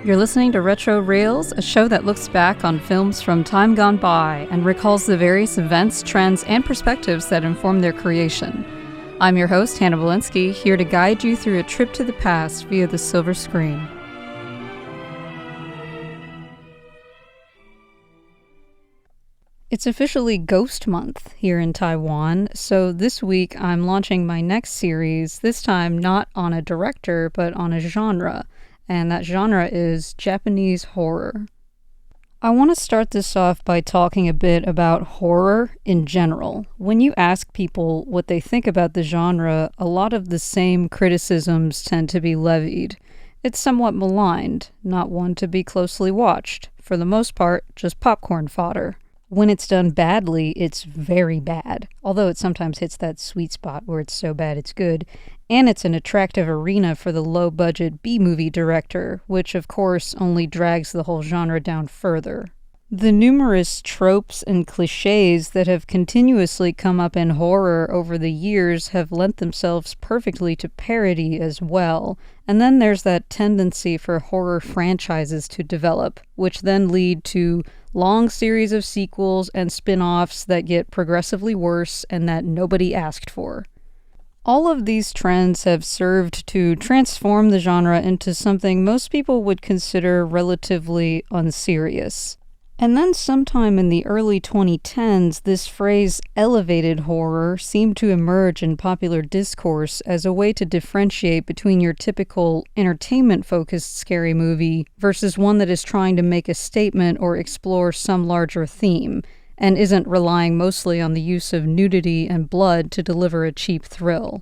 You're listening to Retro Reels, a show that looks back on films from time gone by and recalls the various events, trends, and perspectives that informed their creation. I'm your host, Hanna, here to guide you through a trip to the past via the silver screen. It's officially Ghost Month here in Taiwan, so this week I'm launching my next series, this time not on a director, but on a genre, and that genre is Japanese horror. I want to start this off by talking a bit about horror in general. When you ask people what they think about the genre, a lot of the same criticisms tend to be levied. It's somewhat maligned, not one to be closely watched, for the most part, just popcorn fodder. When it's done badly, it's very bad, although it sometimes hits that sweet spot where it's so bad it's good, and it's an attractive arena for the low-budget B-movie director, which of course only drags the whole genre down further. The numerous tropes and cliches that have continuously come up in horror over the years have lent themselves perfectly to parody as well, and then there's that tendency for horror franchises to develop, which then lead to long series of sequels and spin-offs that get progressively worse and that nobody asked for. All of these trends have served to transform the genre into something most people would consider relatively unserious. And then sometime in the early 2010s, this phrase elevated horror seemed to emerge in popular discourse as a way to differentiate between your typical entertainment-focused scary movie versus one that is trying to make a statement or explore some larger theme, and isn't relying mostly on the use of nudity and blood to deliver a cheap thrill.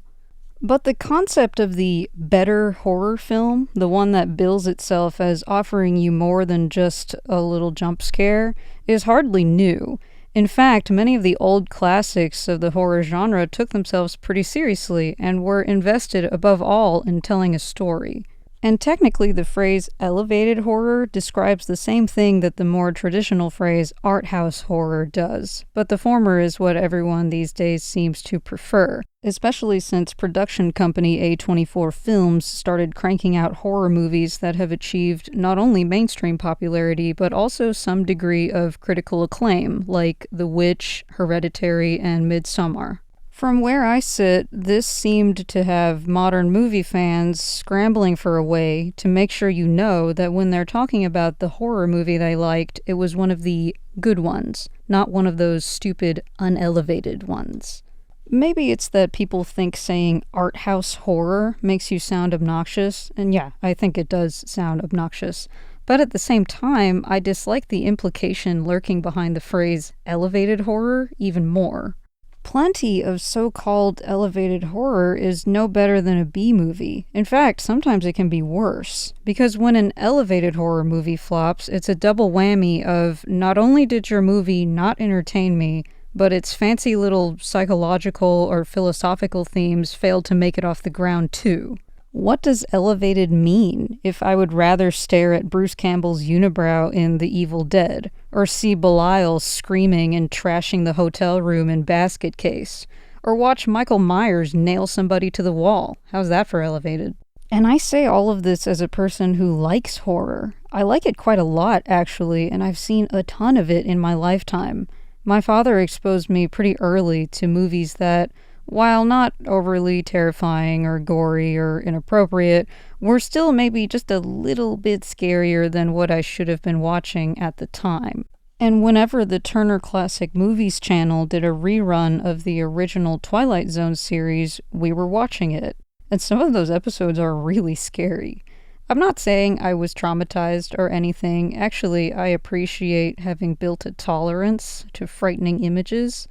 But the concept of the better horror film, the one that bills itself as offering you more than just a little jump scare, is hardly new. In fact, many of the old classics of the horror genre took themselves pretty seriously and were invested above all in telling a story. And technically, the phrase elevated horror describes the same thing that the more traditional phrase art house horror does, but the former is what everyone these days seems to prefer, especially since production company A24 Films started cranking out horror movies that have achieved not only mainstream popularity, but also some degree of critical acclaim, like The Witch, Hereditary, and Midsommar. From where I sit, this seemed to have modern movie fans scrambling for a way to make sure you know that when they're talking about the horror movie they liked, it was one of the good ones, not one of those stupid, unelevated ones. Maybe it's that people think saying art house horror makes you sound obnoxious, and yeah, I think it does sound obnoxious. But at the same time, I dislike the implication lurking behind the phrase elevated horror even more. Plenty of so-called elevated horror is no better than a B-movie. In fact, sometimes it can be worse. Because when an elevated horror movie flops, it's a double whammy of not only did your movie not entertain me, but its fancy little psychological or philosophical themes failed to make it off the ground too. What does elevated mean if I would rather stare at Bruce Campbell's unibrow in The Evil Dead, or see Belial screaming and trashing the hotel room in Basket Case, or watch Michael Myers nail somebody to the wall? How's that for elevated? And I say all of this as a person who likes horror. I like it quite a lot, actually, and I've seen a ton of it in my lifetime. My father exposed me pretty early to movies that, while not overly terrifying or gory or inappropriate, were still maybe just a little bit scarier than what I should have been watching at the time. And whenever the Turner Classic Movies channel did a rerun of the original Twilight Zone series, we were watching it. And some of those episodes are really scary. I'm not saying I was traumatized or anything. Actually, I appreciate having built a tolerance to frightening images.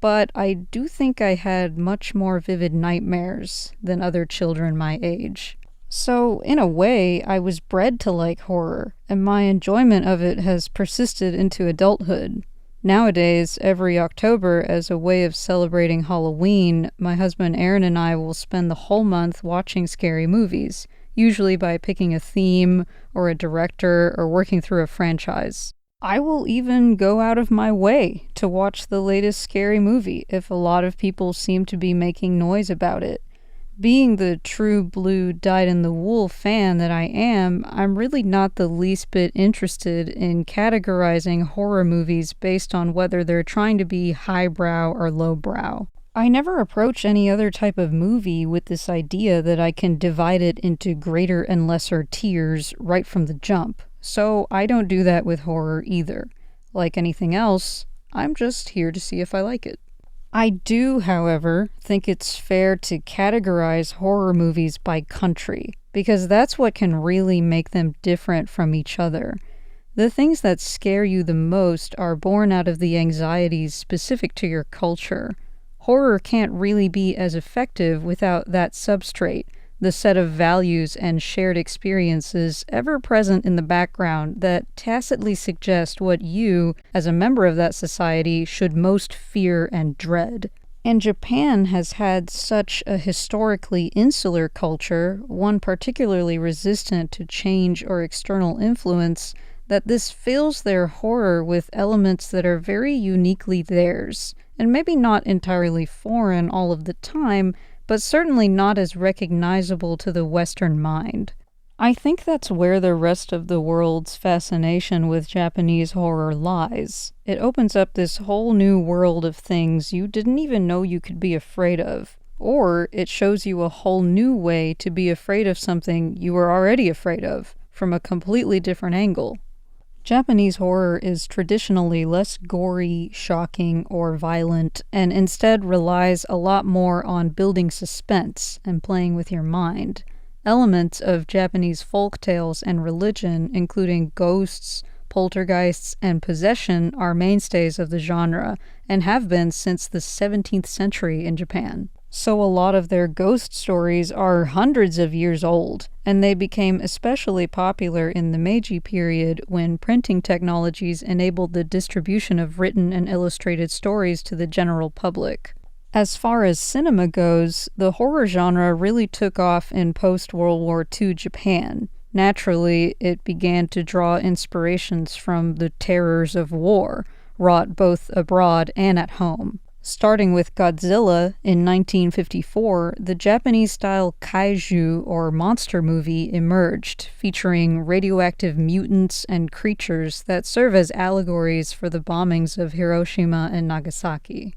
But I do think I had much more vivid nightmares than other children my age. So, in a way, I was bred to like horror, and my enjoyment of it has persisted into adulthood. Nowadays, every October, as a way of celebrating Halloween, my husband Aaron and I will spend the whole month watching scary movies, usually by picking a theme, or a director, or working through a franchise. I will even go out of my way to watch the latest scary movie if a lot of people seem to be making noise about it. Being the true blue dyed-in-the-wool fan that I am, I'm really not the least bit interested in categorizing horror movies based on whether they're trying to be highbrow or lowbrow. I never approach any other type of movie with this idea that I can divide it into greater and lesser tiers right from the jump, so I don't do that with horror either. Like anything else, I'm just here to see if I like it. I do, however, think it's fair to categorize horror movies by country, because that's what can really make them different from each other. The things that scare you the most are born out of the anxieties specific to your culture. Horror can't really be as effective without that substrate, the set of values and shared experiences ever present in the background that tacitly suggest what you, as a member of that society, should most fear and dread. And Japan has had such a historically insular culture, one particularly resistant to change or external influence, that this fills their horror with elements that are very uniquely theirs, and maybe not entirely foreign all of the time, but certainly not as recognizable to the Western mind. I think that's where the rest of the world's fascination with Japanese horror lies. It opens up this whole new world of things you didn't even know you could be afraid of, or it shows you a whole new way to be afraid of something you were already afraid of, from a completely different angle. Japanese horror is traditionally less gory, shocking, or violent, and instead relies a lot more on building suspense and playing with your mind. Elements of Japanese folk tales and religion, including ghosts, poltergeists, and possession, are mainstays of the genre, and have been since the 17th century in Japan. So a lot of their ghost stories are hundreds of years old, and they became especially popular in the Meiji period when printing technologies enabled the distribution of written and illustrated stories to the general public. As far as cinema goes, the horror genre really took off in post-World War II Japan. Naturally, it began to draw inspirations from the terrors of war, wrought both abroad and at home. Starting with Godzilla in 1954, the Japanese-style kaiju or monster movie emerged, featuring radioactive mutants and creatures that serve as allegories for the bombings of Hiroshima and Nagasaki.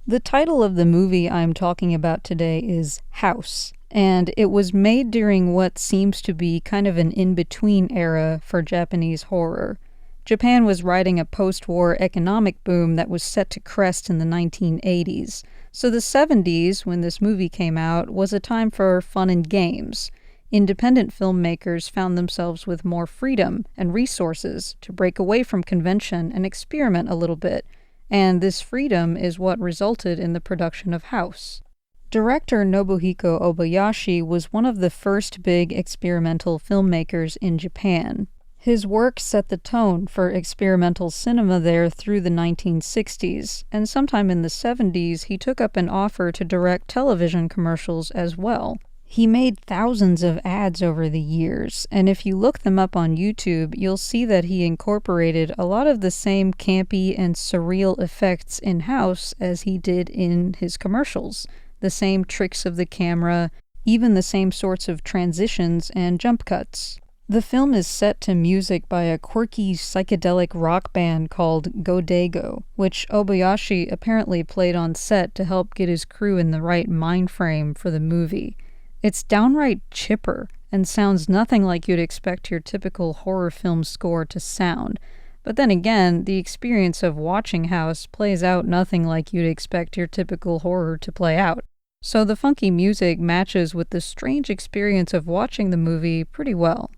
The title of the movie I'm talking about today is House, and it was made during what seems to be kind of an in-between era for Japanese horror. Japan was riding a post-war economic boom that was set to crest in the 1980s, so the 70s, when this movie came out, was a time for fun and games. Independent filmmakers found themselves with more freedom and resources to break away from convention and experiment a little bit, and this freedom is what resulted in the production of House. Director Nobuhiko Obayashi was one of the first big experimental filmmakers in Japan. His work set the tone for experimental cinema there through the 1960s, and sometime in the 70s he took up an offer to direct television commercials as well. He made thousands of ads over the years, and if you look them up on YouTube, you'll see that he incorporated a lot of the same campy and surreal effects in-house as he did in his commercials. The same tricks of the camera, even the same sorts of transitions and jump cuts. The film is set to music by a quirky psychedelic rock band called Godego, which Obayashi apparently played on set to help get his crew in the right mind frame for the movie. It's downright chipper and sounds nothing like you'd expect your typical horror film score to sound. But then again, the experience of watching House plays out nothing like you'd expect your typical horror to play out. So the funky music matches with the strange experience of watching the movie pretty well.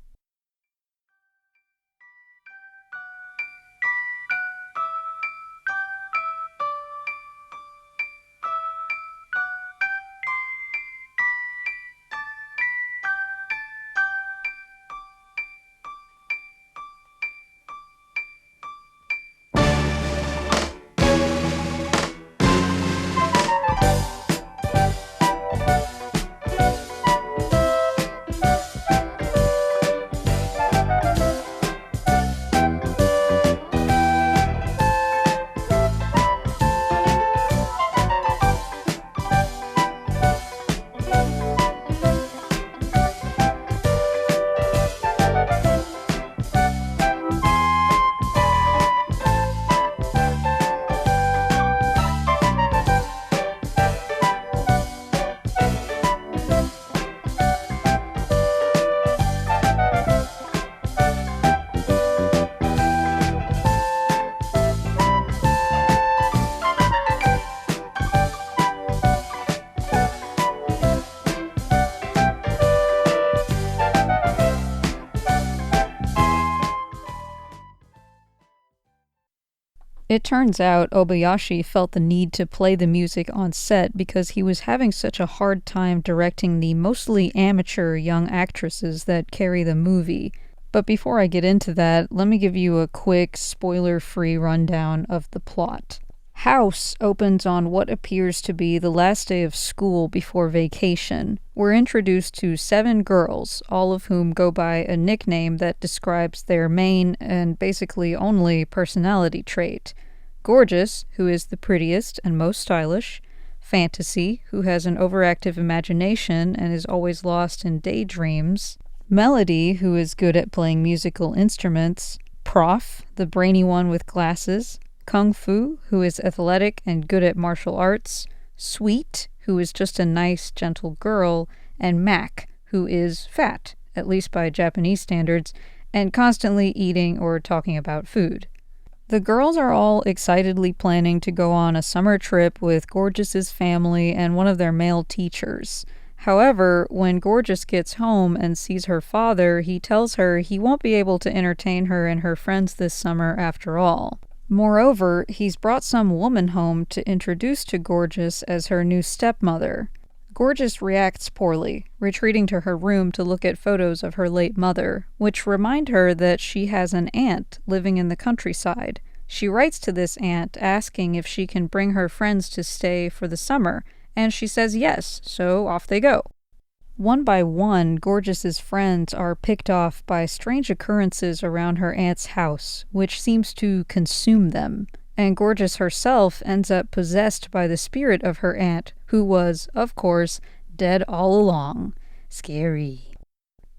It turns out Obayashi felt the need to play the music on set because he was having such a hard time directing the mostly amateur young actresses that carry the movie. But before I get into that, let me give you a quick, spoiler-free rundown of the plot. House opens on what appears to be the last day of school before vacation. We're introduced to 7 girls, all of whom go by a nickname that describes their main and basically only personality trait. Gorgeous, who is the prettiest and most stylish. Fantasy, who has an overactive imagination and is always lost in daydreams. Melody, who is good at playing musical instruments. Prof, the brainy one with glasses. Kung Fu, who is athletic and good at martial arts. Sweet, who is just a nice, gentle girl. And Mac, who is fat, at least by Japanese standards, and constantly eating or talking about food. The girls are all excitedly planning to go on a summer trip with Gorgeous's family and one of their male teachers. However, when Gorgeous gets home and sees her father, he tells her he won't be able to entertain her and her friends this summer after all. Moreover, he's brought some woman home to introduce to Gorgeous as her new stepmother. Gorgeous reacts poorly, retreating to her room to look at photos of her late mother, which remind her that she has an aunt living in the countryside. She writes to this aunt asking if she can bring her friends to stay for the summer, and she says yes, so off they go. One by one, Gorgeous's friends are picked off by strange occurrences around her aunt's house, which seems to consume them, and Gorgeous herself ends up possessed by the spirit of her aunt, who was, of course, dead all along. Scary.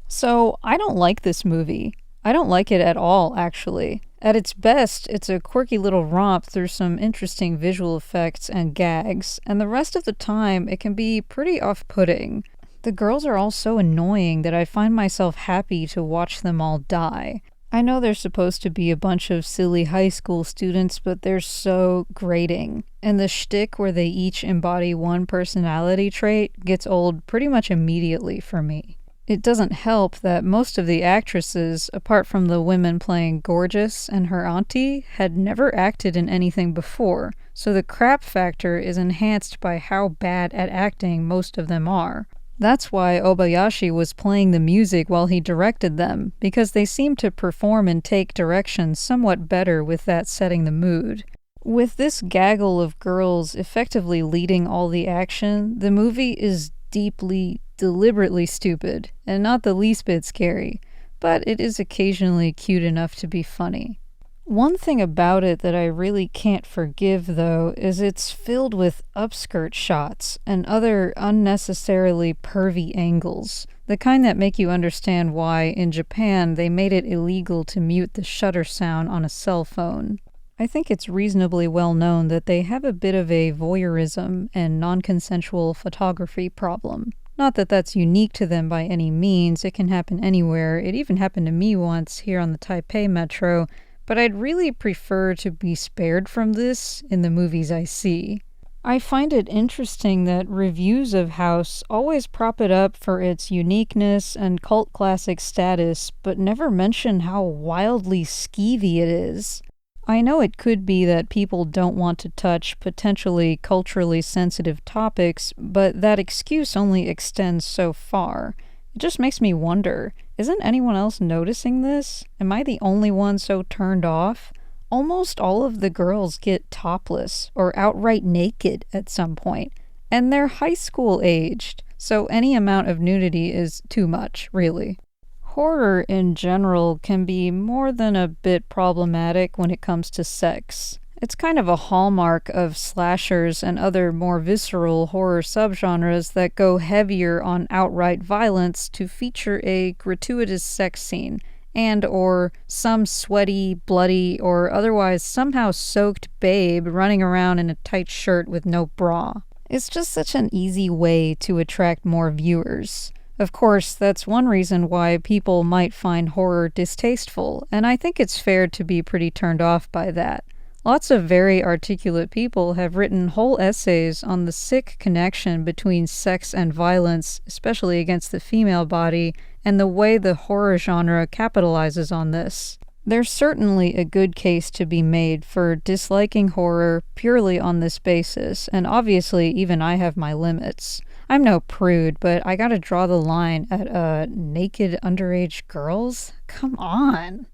So, I don't like this movie. I don't like it at all, actually. At its best, it's a quirky little romp through some interesting visual effects and gags, and the rest of the time it can be pretty off-putting. The girls are all so annoying that I find myself happy to watch them all die. I know they're supposed to be a bunch of silly high school students, but they're so grating. And the shtick where they each embody one personality trait gets old pretty much immediately for me. It doesn't help that most of the actresses, apart from the women playing Gorgeous and her auntie, had never acted in anything before, so the crap factor is enhanced by how bad at acting most of them are. That's why Obayashi was playing the music while he directed them, because they seem to perform and take direction somewhat better with that setting the mood. With this gaggle of girls effectively leading all the action, the movie is deeply, deliberately stupid, and not the least bit scary, but it is occasionally cute enough to be funny. One thing about it that I really can't forgive, though, is it's filled with upskirt shots and other unnecessarily pervy angles, the kind that make you understand why, in Japan, they made it illegal to mute the shutter sound on a cell phone. I think it's reasonably well known that they have a bit of a voyeurism and non-consensual photography problem. Not that that's unique to them by any means, it can happen anywhere. It even happened to me once here on the Taipei Metro, but I'd really prefer to be spared from this in the movies I see. I find it interesting that reviews of House always prop it up for its uniqueness and cult classic status, but never mention how wildly skeevy it is. I know it could be that people don't want to touch potentially culturally sensitive topics, but that excuse only extends so far. It just makes me wonder, isn't anyone else noticing this? Am I the only one so turned off? Almost all of the girls get topless or outright naked at some point, and they're high school aged, so any amount of nudity is too much, really. Horror in general can be more than a bit problematic when it comes to sex. It's kind of a hallmark of slashers and other more visceral horror subgenres that go heavier on outright violence to feature a gratuitous sex scene and or some sweaty, bloody, or otherwise somehow soaked babe running around in a tight shirt with no bra. It's just such an easy way to attract more viewers. Of course, that's one reason why people might find horror distasteful, and I think it's fair to be pretty turned off by that. Lots of very articulate people have written whole essays on the sick connection between sex and violence, especially against the female body, and the way the horror genre capitalizes on this. There's certainly a good case to be made for disliking horror purely on this basis, and obviously even I have my limits. I'm no prude, but I gotta draw the line at naked underage girls? Come on.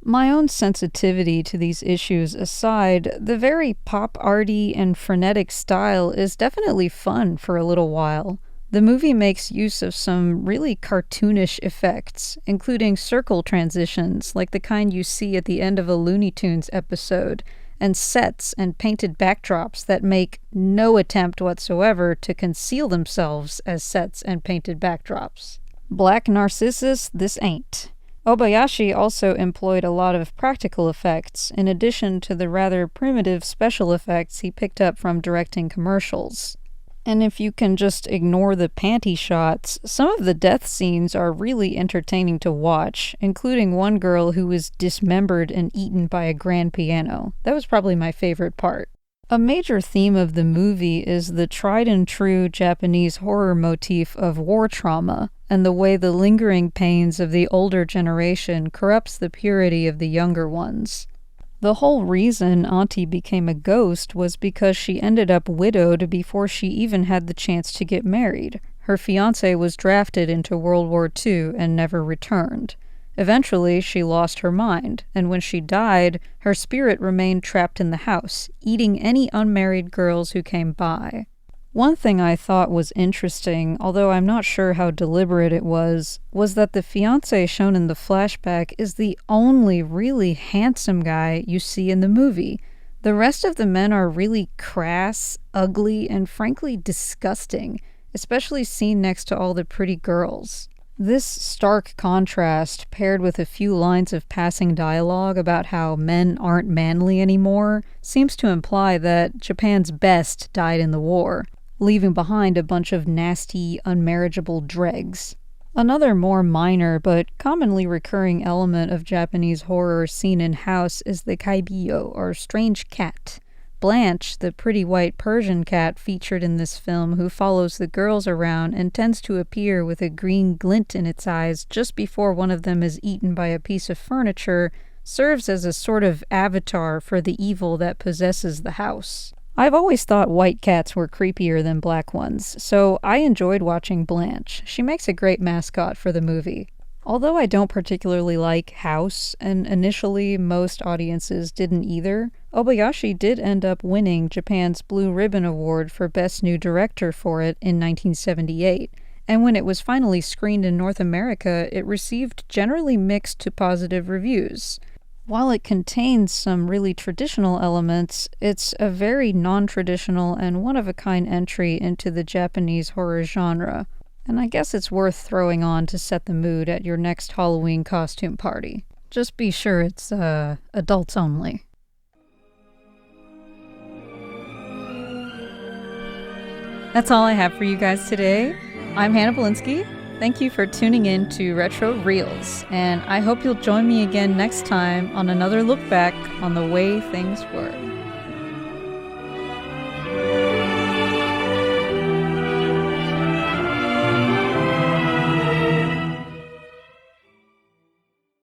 My own sensitivity to these issues aside, the very pop-arty and frenetic style is definitely fun for a little while. The movie makes use of some really cartoonish effects, including circle transitions like the kind you see at the end of a Looney Tunes episode, and sets and painted backdrops that make no attempt whatsoever to conceal themselves as sets and painted backdrops. Black Narcissus, this ain't. Obayashi also employed a lot of practical effects, in addition to the rather primitive special effects he picked up from directing commercials. And if you can just ignore the panty shots, some of the death scenes are really entertaining to watch, including one girl who was dismembered and eaten by a grand piano. That was probably my favorite part. A major theme of the movie is the tried and true Japanese horror motif of war trauma, and the way the lingering pains of the older generation corrupts the purity of the younger ones. The whole reason Auntie became a ghost was because she ended up widowed before she even had the chance to get married. Her fiancé was drafted into World War II and never returned. Eventually, she lost her mind, and when she died, her spirit remained trapped in the house, eating any unmarried girls who came by. One thing I thought was interesting, although I'm not sure how deliberate it was that the fiancé shown in the flashback is the only really handsome guy you see in the movie. The rest of the men are really crass, ugly, and frankly disgusting, especially seen next to all the pretty girls. This stark contrast, paired with a few lines of passing dialogue about how men aren't manly anymore, seems to imply that Japan's best died in the war, leaving behind a bunch of nasty, unmarriageable dregs. Another more minor but commonly recurring element of Japanese horror seen in house is the kaibiyo, or strange cat. Blanche, the pretty white Persian cat featured in this film who follows the girls around and tends to appear with a green glint in its eyes just before one of them is eaten by a piece of furniture, serves as a sort of avatar for the evil that possesses the house. I've always thought white cats were creepier than black ones, so I enjoyed watching Blanche. She makes a great mascot for the movie. Although I don't particularly like House, and initially most audiences didn't either, Obayashi did end up winning Japan's Blue Ribbon Award for Best New Director for it in 1978, and when it was finally screened in North America, it received generally mixed to positive reviews. While it contains some really traditional elements, it's a very non-traditional and one-of-a-kind entry into the Japanese horror genre, and I guess it's worth throwing on to set the mood at your next Halloween costume party. Just be sure it's adults only. That's all I have for you guys today. I'm Hanna Belinsky. Thank you for tuning in to Retro Reels, and I hope you'll join me again next time on another look back on the way things were.